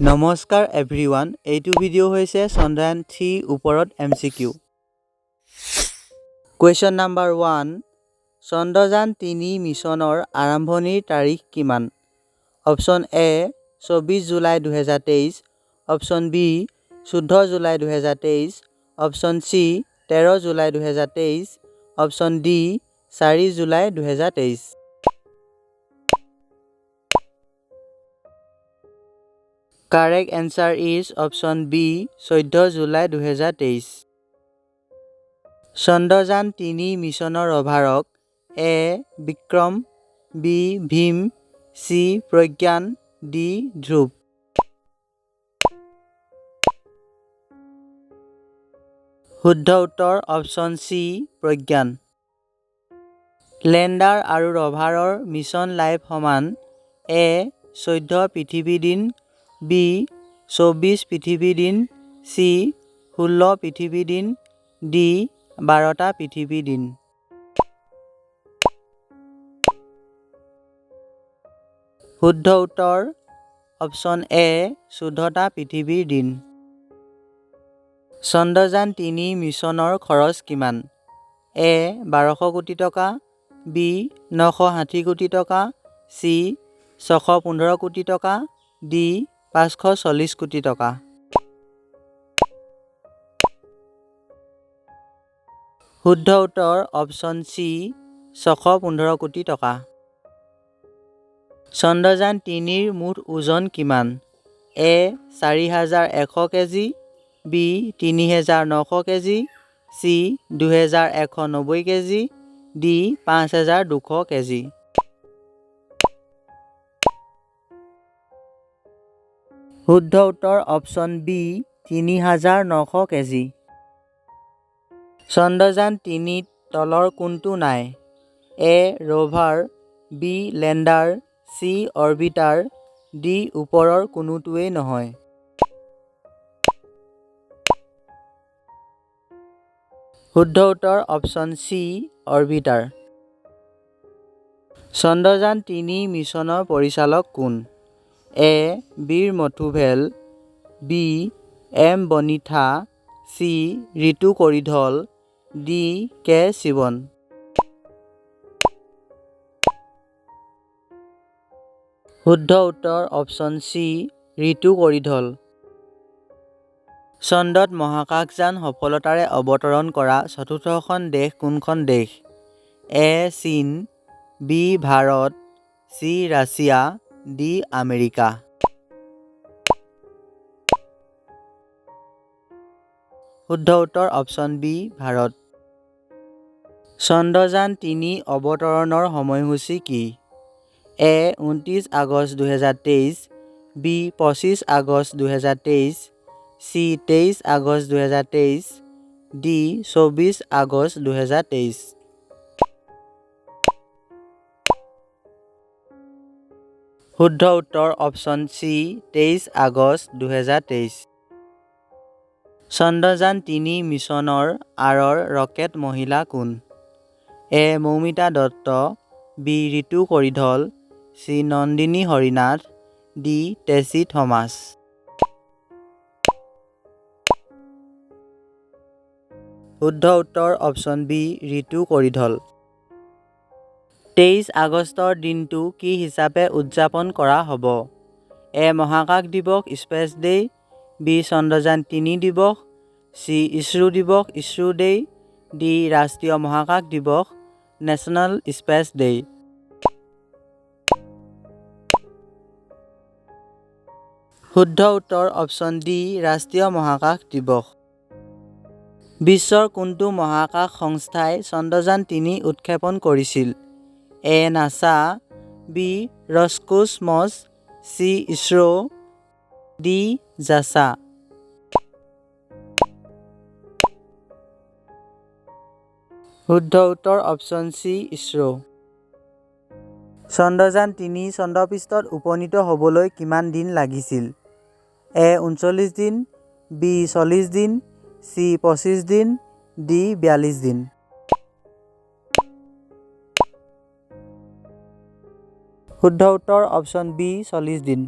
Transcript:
নমস্কাৰ এভৰিৱান, এইটো ভিডিঅ' হৈছে চন্দ্ৰায়ন 3 ওপৰত MCQ। কুৱেশ্যন নাম্বাৰ 1, চন্দ্ৰযান 3 মিছনৰ আৰম্ভণিৰ তাৰিখ কিমান? Option A 24 July 2023, option B 14 July 2023, option C 13 July 2023, option D 4 July 2023। Correct answer is option B 14 July 2023। Chandrayaan 3 মিছনৰ অভাৰক A Vikram, B Bhim, C Pragyan, D Dhruv. শুদ্ধ উত্তৰ অপশ্যন চি প্ৰজ্ঞান। লেণ্ডাৰ আৰু ৰভাৰৰ মিছন লাইফ সমান এ 14 পৃথিৱী দিন, বি 24 পৃথিৱী দিন, চি 16 পৃথিৱী দিন, ডি 12টা পৃথিৱী দিন। শুদ্ধ উত্তৰ অপশ্যন এ 14টা পৃথিৱীৰ দিন। চন্দ্ৰযান 3 মিছনৰ খৰচ কিমান? এ 1200 কোটি টকা, বি 960 কোটি টকা, চি 615 কোটি টকা, ডি 540 কোটি টকা। শুদ্ধ উত্তৰ অপশ্যন চি 615 কোটি টকা। চন্দ্ৰযান 3ৰ মুঠ ওজন কিমান? A 4100 kg, B 3900 kg, C 2190 kg, D 5200 kg. শুদ্ধ উত্তৰ অপশ্যন বি 3900 কেজি। চন্দ্ৰযান 3ত তলৰ কোনটো নাই? A rover, B lander, C orbiter, D ওপৰৰ কোনোটোৱেই নহয়। শুদ্ধ উত্তৰ অপশ্যন চি অৰ্বিটাৰ। চন্দ্ৰযান 3 মিছনৰ পৰিচালক কোন? এ বীৰ মথুভেল, বি এম বনিথা, চি ঋতু কৰিধল, ডি কে শিৱন। শুদ্ধ উত্তৰ অপশ্যন চি ঋতু কৰিধল। চন্দ্ৰত মহাকাশযান সফলতাৰে অৱতৰণ কৰা চতুৰ্থখন দেশ কোনখন দেশ? এ চীন, B Bharat, C Russia, D America. শুদ্ধ উত্তৰ অপশ্যন বি ভাৰত। চন্দ্ৰযান 3 অৱতৰণৰ সময়সূচী কি? এ 29 আগষ্ট 2023, বি 25 আগষ্ট 2023, চি 23 আগষ্ট 2023, ডি 24 আগষ্ট 2023। শুদ্ধ উত্তৰ অপশ্যন চি 23 আগষ্ট 2023। চন্দ্ৰযান 3 মিছনৰ আঁৰৰ ৰকেট মহিলা কোন? A Moumita Dutta, B Ritu Karidhal, C Nandini Harinath, D Tessy Thomas. শুদ্ধ উত্তৰ অপশ্যন বি ঋতু কৰিধল। 23 আগষ্টৰ দিনটো কি হিচাপে উদযাপন কৰা হ'ব? এ মহাকাশ দিৱস স্পেচ ডে, বি চন্দ্ৰযান 3 দিৱস, চি ইছৰো দিৱস ইছৰো ডে, ডি ৰাষ্ট্ৰীয় মহাকাশ দিৱস নেশ্যনেল স্পেচ ডে। শুদ্ধ উত্তৰ অপশ্যন ডি ৰাষ্ট্ৰীয় মহাকাশ দিৱস। বিশ্বৰ কোনটো মহাকাশ সংস্থাই চন্দ্ৰযান 3 উৎক্ষেপণ কৰিছিল? এ নাছা, বি ৰছকোছমছ, চি ইছৰো, ডি জাছা। শুদ্ধ উত্তৰ অপশ্যন চি ইছৰো। চন্দ্ৰযান 3 চন্দ্ৰপৃষ্ঠত উপনীত হ'বলৈ কিমান দিন লাগিছিল? এ 39 দিন, বি 40 দিন, চি 25 দিন, ডি 42 দিন। শুদ্ধ উত্তৰ অপশ্যন বি 40 দিন।